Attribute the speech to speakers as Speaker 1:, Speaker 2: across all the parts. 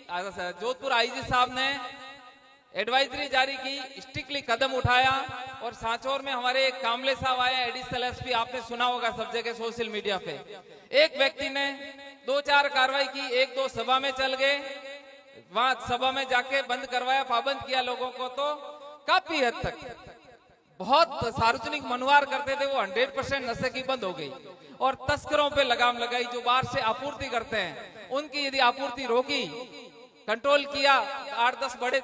Speaker 1: Jodhpur IG साहब ने advisory जारी की, स्ट्रिक्टली कदम उठाया और सांचौर में हमारे एक कामले साहब आए एडिशनल एसपी, आपने सुना होगा सब जगह सोशल मीडिया पे। एक व्यक्ति ने 2-4 कार्रवाई की, 1-2 सभा में चल गए, वहां सभा में जाके बंद करवाया, पाबंद किया लोगों को, तो काफी हद तक बहुत सार्वजनिक मनुवार करते थे वो 100% नशे की बंद हो गई। और तस्करों पे लगाम लगाई, जो बाहर से आपूर्ति करते हैं उनकी यदि आपूर्ति रोकी, कंट्रोल किया, 8-10 बड़े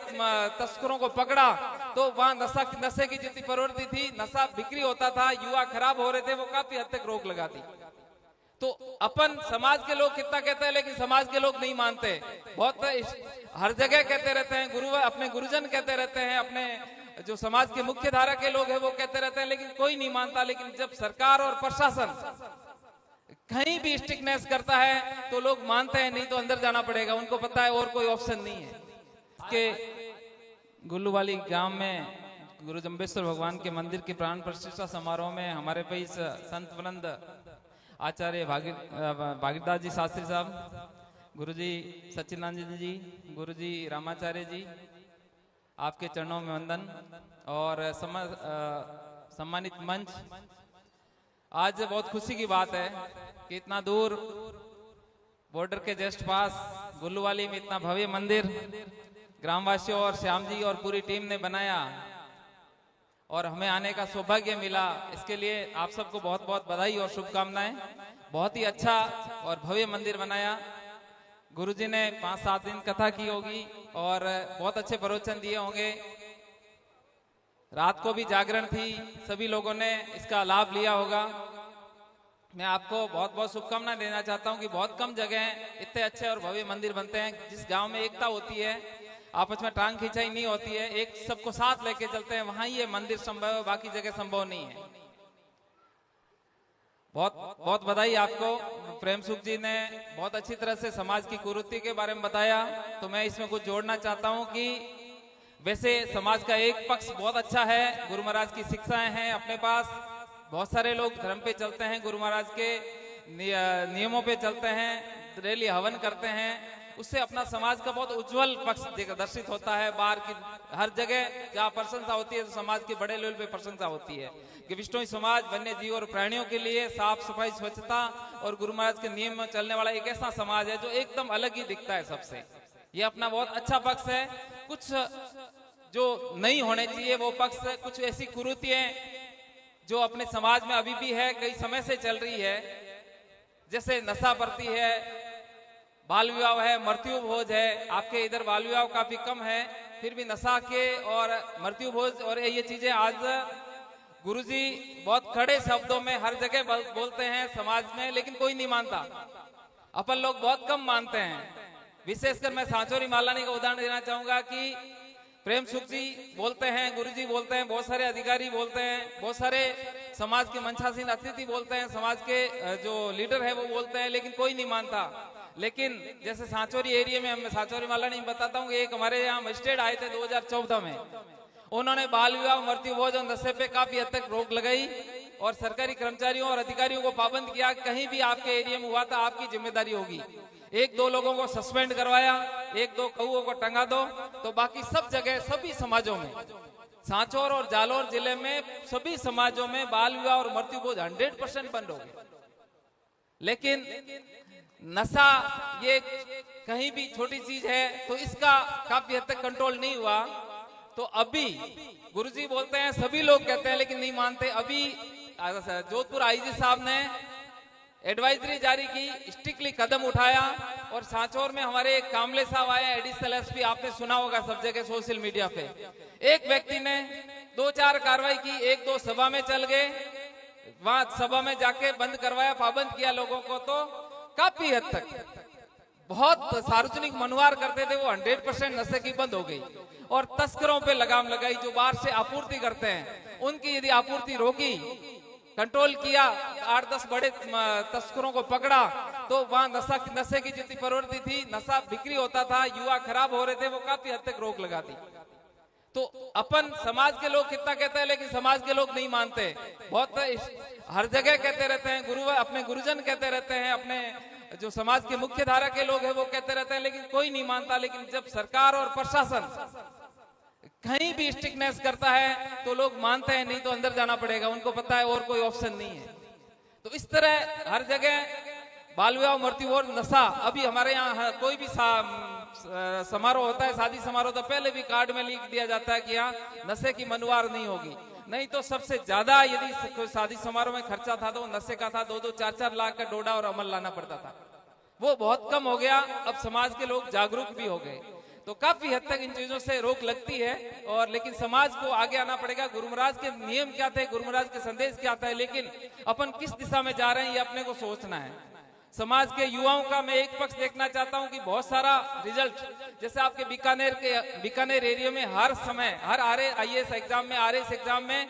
Speaker 1: तस्करों को पकड़ा, तो वहां नशे की जितनी प्रवृत्ति थी, नशा बिक्री होता था, युवा खराब हो रहे थे, वो काफी हद तक रोक लगा दी। तो अपन समाज के लोग कितना कहते हैं, लेकिन समाज के लोग नहीं मानते। बहुत हर जगह कहते रहते हैं, अपने गुरुजन कहते रहते हैं, अपने जो समाज के मुख्य धारा के लोग हैं वो कहते रहते हैं, लेकिन कोई नहीं मानता। लेकिन जब सरकार और प्रशासन कहीं भी स्ट्रिक्टनेस करता है तो लोग मानते हैं, नहीं तो अंदर जाना पड़ेगा, उनको पता है और कोई ऑप्शन नहीं है। के गुल्लूवाली गांव में गुरु जम्बेश्वर भगवान के मंदिर के प्राण प्रतिष्ठा समारोह में हमारे भाई संत वृंद आचार्य भागीरदास जी शास्त्री साहब, गुरुजी सच्चिदानंद जी, गुरुजी रामाचार्य जी, आपके चरणों में वंदन। और सम्मानित मंच, आज बहुत खुशी की बात है कि इतना दूर बॉर्डर के जस्ट पास गुल्लूवाली में इतना भव्य मंदिर ग्रामवासियों और श्याम जी और पूरी टीम ने बनाया और हमें आने का सौभाग्य मिला। इसके लिए आप सबको बहुत बहुत बधाई और शुभकामनाएं। बहुत ही अच्छा और भव्य मंदिर बनाया। गुरुजी ने 5-7 दिन कथा की होगी और बहुत अच्छे प्रवचन दिए होंगे। रात को भी जागरण थी, सभी लोगों ने इसका लाभ लिया होगा। मैं आपको बहुत बहुत शुभकामनाएं देना चाहता हूं कि बहुत कम जगह इतने अच्छे और भव्य मंदिर बनते हैं। जिस गांव में एकता होती है, आपस में टांग खिंचाई नहीं होती है, एक सबको साथ लेके चलते हैं, वहां ये मंदिर संभव है, बाकी जगह संभव नहीं है। बहुत बहुत बधाई आपको। प्रेम सुख जी ने बहुत अच्छी तरह से समाज की कुरीति के बारे में बताया, तो मैं इसमें कुछ जोड़ना चाहता हूं कि वैसे समाज का एक पक्ष बहुत अच्छा है, गुरु महाराज की शिक्षाएं हैं अपने पास, बहुत सारे लोग धर्म पे चलते हैं, गुरु महाराज के नियमों पे चलते हैं, रैली हवन करते हैं, उससे अपना समाज का बहुत उज्जवल पक्ष दर्शित होता है। बाहर की हर जगह जहाँ प्रशंसा होती है तो समाज के बड़े लेवल पे प्रशंसा होती है कि विष्णु समाज वन्य जीव और प्राणियों के लिए साफ सफाई, स्वच्छता और गुरु महाराज के नियम में चलने वाला एक ऐसा समाज है जो एकदम अलग ही दिखता है सबसे। ये अपना बहुत अच्छा पक्ष है। कुछ जो नहीं होने चाहिए वो पक्ष, कुछ ऐसी कुरीतियां जो अपने समाज में अभी भी है, कई समय से चल रही है, जैसे नशा प्रति है, बाल विवाह है, मृत्यु भोज है। आपके इधर बाल विवाह काफी कम है, फिर भी नशा के और मृत्यु भोज और ये चीजें आज गुरुजी बहुत खड़े शब्दों में हर जगह बोलते हैं समाज में, लेकिन कोई नहीं मानता। अपन लोग बहुत कम मानते हैं। विशेषकर मैं सांचौरी मालानी का उदाहरण देना चाहूंगा कि प्रेम सुख जी बोलते हैं, गुरुजी बोलते हैं, बहुत सारे अधिकारी बोलते हैं, बहुत सारे समाज के मंचासीन अतिथि बोलते हैं, समाज के जो लीडर है वो बोलते हैं, लेकिन कोई नहीं मानता। लेकिन जैसे सांचौरी एरिया में, मैं सांचौरी मालानी बताता हूँ कि एक हमारे यहाँ मजिस्ट्रेट आए थे 2014 में, उन्होंने बाल विवाह, मृत्यु भोज और नशे पे काफी हद तक रोक लगाई और सरकारी कर्मचारियों और अधिकारियों को पाबंद किया। कहीं भी आपके एरिया में हुआ था आपकी जिम्मेदारी होगी। 1-2 लोगों को सस्पेंड करवाया, 1-2 कौओं को टंगा दो, तो बाकी सब जगह सभी समाजों में, सांचौर और जालोर जिले में सभी समाजों में बाल विवाह और मृत्यु भोज 100% बंद हो गए। लेकिन नशा ये कहीं भी छोटी चीज है तो इसका काफी हद तक कंट्रोल नहीं हुआ। तो अभी गुरुजी बोलते हैं, सभी लोग कहते हैं लेकिन नहीं मानते। अभी जोधपुर आईजी साहब ने एडवाइजरी जारी की, स्ट्रिक्टली कदम उठाया और सांचौर में हमारे एक कामले साहब आए एडिशनल एसपी, आपने सुना होगा सब जगह सोशल मीडिया पे। एक व्यक्ति ने 2-4 कार्रवाई की, 1-2 सभा में चल गए, वहां सभा में जाके बंद करवाया, पाबंद किया लोगों को, तो काफी हद तक बहुत सार्वजनिक मनुवार करते थे वो 100% नशे की बंद हो गई। और तस्करों पे लगाम लगाई, जो बाहर से आपूर्ति करते हैं उनकी यदि आपूर्ति रोकी, कंट्रोल किया, 8-10 बड़े तस्करों को पकड़ा, तो वहां नशे की जितनी प्रवृत्ति थी, नशा बिक्री होता था, युवा खराब हो रहे थे, वो काफी हद तक रोक लगा दी। तो अपन समाज के लोग कितना कहते हैं, लेकिन समाज के लोग नहीं मानते। बहुत हर जगह कहते रहते हैं, अपने गुरुजन कहते रहते हैं, अपने जो समाज के मुख्य धारा के लोग हैं वो कहते रहते हैं, लेकिन कोई नहीं मानता। लेकिन जब सरकार और प्रशासन कहीं भी स्ट्रिक्टनेस करता है तो लोग मानते हैं, नहीं तो अंदर जाना पड़ेगा, उनको पता है और कोई ऑप्शन नहीं है। तो इस तरह हर जगह बाल विवाह, मृत्यु और नशा। अभी हमारे यहाँ कोई भी समारोह होता है, शादी समारोह, तो पहले भी कार्ड में लिख दिया जाता है कि यहाँ नशे की मनुवार नहीं होगी। नहीं तो सबसे ज्यादा यदि कोई शादी समारोह में खर्चा था तो वो नशे का था। 2-2, 4-4 लाख का डोडा और अमल लाना पड़ता था। वो बहुत कम हो गया। अब समाज के लोग जागरूक भी हो गए, तो काफी हद तक इन चीजों से रोक लगती है। और लेकिन समाज को आगे आना पड़ेगा। गुरु महाराज के नियम क्या थे, गुरु महाराज के संदेश क्या था, लेकिन अपन किस दिशा में जा रहे हैं ये अपने को सोचना है। समाज के युवाओं का मैं एक पक्ष देखना चाहता हूं कि बहुत सारा रिजल्ट, जैसे आपके बीकानेर एरिया में हर समय, हर IAS एग्जाम में, RS एग्जाम में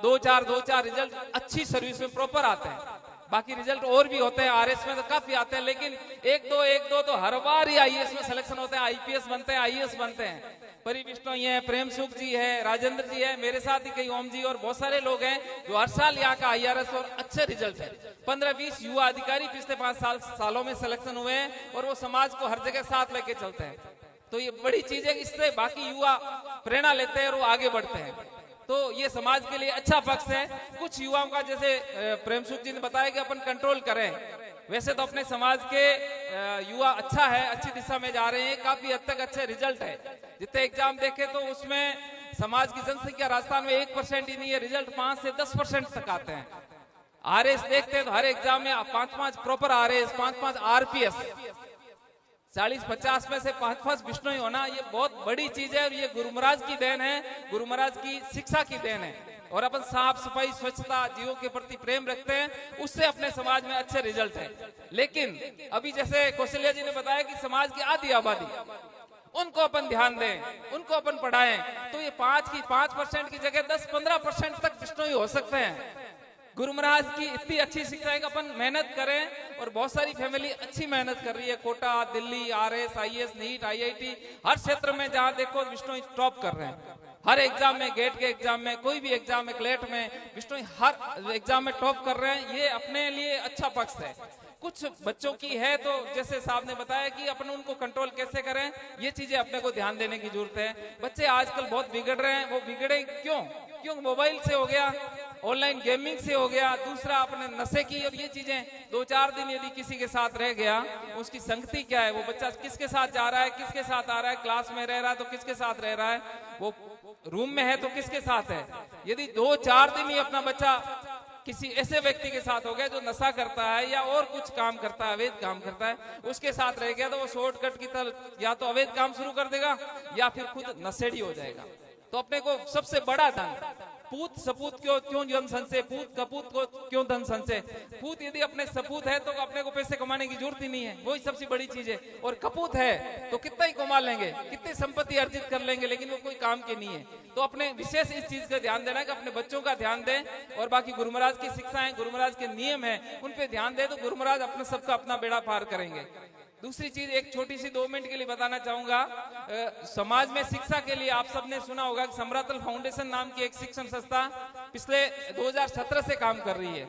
Speaker 1: 2-4 रिजल्ट अच्छी सर्विस में प्रॉपर आते हैं। बाकी रिजल्ट और भी होते हैं, RS में तो काफी आते हैं, लेकिन 1-2 तो हर बार ही IAS में सिलेक्शन होते हैं, IPS बनते हैं, IAS बनते हैं। परी बिश्नोई है, प्रेम सुख जी है, राजेंद्र जी है, मेरे साथ ही कई ओम जी और बहुत सारे लोग हैं जो हर साल यहाँ का IRS और अच्छे रिजल्ट है। 15-20 युवा अधिकारी पिछले 5 सालों में सिलेक्शन हुए हैं और वो समाज को हर जगह साथ लेके चलते हैं। तो ये बड़ी चीज है, इससे बाकी युवा प्रेरणा लेते हैं और वो आगे बढ़ते हैं। तो ये समाज के लिए अच्छा पक्ष है। कुछ युवाओं का, जैसे प्रेम सुख जी ने बताया कि अपन कंट्रोल करें, वैसे तो अपने समाज के युवा अच्छा है, अच्छी दिशा में जा रहे हैं, काफी हद तक अच्छे रिजल्ट है। जितने एग्जाम देखे तो उसमें समाज की जनसंख्या राजस्थान में 1% ही नहीं है, रिजल्ट 5 से 10% तक आते हैं। RS देखते हैं तो हर एग्जाम में 5-5 प्रॉपर RS, 5-5 RPS, 40-50 में से 5-5 बिश्नोई होना, ये बहुत बड़ी चीज है। और ये गुरु महाराज की देन है, गुरु महाराज की शिक्षा की देन है। और अपन साफ सफाई, स्वच्छता, जीवों के प्रति प्रेम रखते हैं, उससे अपने समाज में अच्छे रिजल्ट है। लेकिन अभी जैसे कौशल्या जी ने बताया कि समाज की आधी आबादी, उनको अपन ध्यान दें, उनको अपन पढ़ाएं, तो ये 5% की जगह 10-15% तक बिश्नोई हो सकते हैं। गुरु महाराज की इतनी अच्छी शिक्षा है कि अपन मेहनत करें। और बहुत सारी फैमिली अच्छी मेहनत कर रही है, Kota, Delhi, RS, IAS, NEET, IIT, हर क्षेत्र में जहां देखो बिश्नोई टॉप कर रहे हैं। हर एग्जाम में, गेट के एग्जाम में, कोई भी एग्जाम में, क्लेट में, बिश्नोई हर एग्जाम में टॉप कर रहे हैं। ये अपने लिए अच्छा पक्ष है। कुछ बच्चों की है तो जैसे साहब ने बताया कि अपन उनको कंट्रोल कैसे करें, ये चीजें अपने को ध्यान देने की जरूरत है। बच्चे आजकल बहुत बिगड़ रहे हैं। वो बिगड़े क्यों? मोबाइल से हो गया, ऑनलाइन गेमिंग से हो गया, दूसरा अपने नशे की, और ये चीजें 2-4 दिन यदि किसी के साथ रह गया, उसकी संगति क्या है, वो बच्चा किसके साथ जा रहा है, किसके साथ आ रहा है, क्लास में रह रहा है तो किसके साथ रह रहा है, वो रूम में है तो किसके साथ है। यदि 2-4 दिन ही अपना बच्चा किसी ऐसे व्यक्ति के साथ हो गया जो नशा करता है या और कुछ काम करता है, अवैध काम करता है, उसके साथ रह गया, तो वो शॉर्टकट की तरह या तो अवैध काम शुरू कर देगा या फिर खुद नशेड़ी हो जाएगा। तो अपने को सबसे बड़ा धन, पूत सपूत क्यों धन संचय, पूत कपूत को क्यों धन संचय। पूत यदि अपने सपूत है तो अपने को पैसे कमाने की जरूरत ही नहीं है, वही सबसे बड़ी चीज है। और कपूत है तो कितना ही कमा लेंगे, कितनी संपत्ति अर्जित कर लेंगे, लेकिन वो कोई काम के नहीं है। तो अपने विशेष इस चीज का ध्यान देना है कि अपने बच्चों का ध्यान दें। और बाकी गुरु महाराज की शिक्षाएं, गुरु महाराज के नियम है, उन पे ध्यान दें तो गुरु महाराज अपने सबका अपना बेड़ा पार करेंगे। दूसरी चीज एक छोटी सी 2 मिनट के लिए बताना चाहूंगा। समाज में शिक्षा के लिए आप सबने सुना होगा कि समरातल फाउंडेशन नाम की एक शिक्षण संस्था पिछले 2017 से काम कर रही है,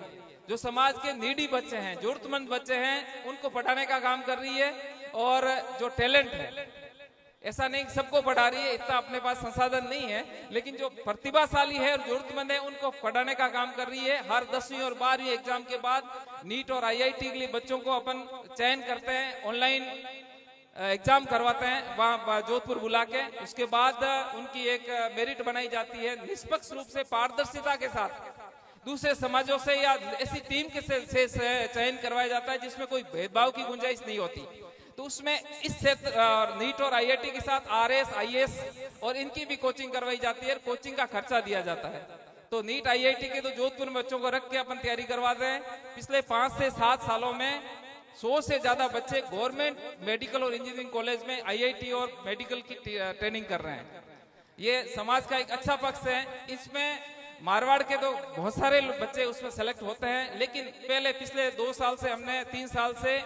Speaker 1: जो समाज के नीडी बच्चे हैं, जरूरतमंद बच्चे हैं, उनको पढ़ाने का काम कर रही है। और जो टैलेंट है, ऐसा नहीं सबको पढ़ा रही है, इतना अपने पास संसाधन नहीं है, लेकिन जो प्रतिभाशाली है और जरूरतमंद है उनको पढ़ाने का काम कर रही है। हर 10वीं और 12वीं एग्जाम के बाद नीट और IIT के लिए बच्चों को अपन चयन करते हैं, ऑनलाइन एग्जाम करवाते हैं वहां जोधपुर बुला के। उसके बाद उनकी एक मेरिट बनाई जाती है, निष्पक्ष रूप से, पारदर्शिता के साथ दूसरे समाजों से या ऐसी टीम के से चयन करवाया जाता है जिसमें कोई भेदभाव की गुंजाइश नहीं होती। तो उसमें इस क्षेत्र नीट और IIT के साथ RS, IAS और इनकी भी कोचिंग करवाई जाती है, कोचिंग का खर्चा दिया जाता है। तो नीट IIT के तो जोधपुर में बच्चों को रख के अपन तैयारी करवाते हैं। पिछले 5 से 7 सालों में 100 से ज्यादा बच्चे गवर्नमेंट मेडिकल और इंजीनियरिंग कॉलेज में IIT और मेडिकल की ट्रेनिंग कर रहे हैं। ये समाज का एक अच्छा पक्ष है। इसमें मारवाड़ के तो बहुत सारे बच्चे उसमें सेलेक्ट होते हैं, लेकिन पहले पिछले 2 साल से हमने 3 साल से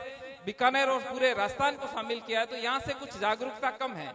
Speaker 1: बीकानेर और पूरे राजस्थान को शामिल किया है, तो यहाँ से कुछ जागरूकता कम है।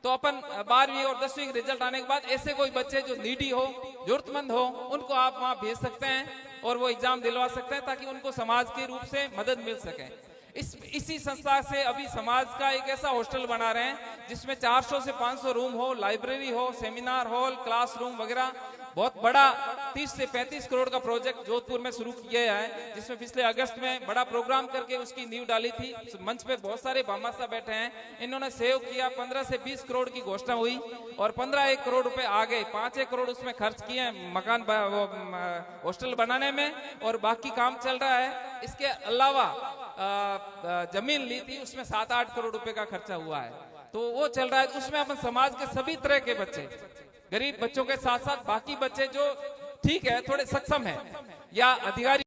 Speaker 1: तो अपन 12वीं और 10वीं के रिजल्ट आने के बाद ऐसे कोई बच्चे जो नीडी हो, जरूरतमंद हो, उनको आप वहां भेज सकते हैं और वो एग्जाम दिलवा सकते हैं ताकि उनको समाज के रूप से मदद मिल सके। इसी संस्था से अभी समाज का एक ऐसा हॉस्टल बना रहे हैं जिसमें 400 से 500 रूम हो, लाइब्रेरी हो, सेमिनार हॉल, क्लासरूम वगैरह, बहुत बड़ा 30 से 35 करोड़ का प्रोजेक्ट जोधपुर में शुरू किया है, जिसमें पिछले अगस्त में बड़ा प्रोग्राम करके उसकी नींव डाली थी। मंच पे बहुत सारे भामाशाह बैठे हैं, इन्होंने सहयोग किया, 15 से 20 करोड़ की घोषणा हुई और 15 करोड़ रुपए आ गए। 5 करोड़ उसमें खर्च किए मकान हॉस्टल बनाने में और बाकी काम चल रहा है। इसके अलावा जमीन ली थी, उसमें 7-8 करोड़ रुपए का खर्चा हुआ है, तो वो चल रहा है। उसमें अपन समाज के सभी तरह के बच्चे, गरीब बच्चों के साथ साथ बाकी बच्चे जो ठीक है थोड़े सक्षम है या अधिकारी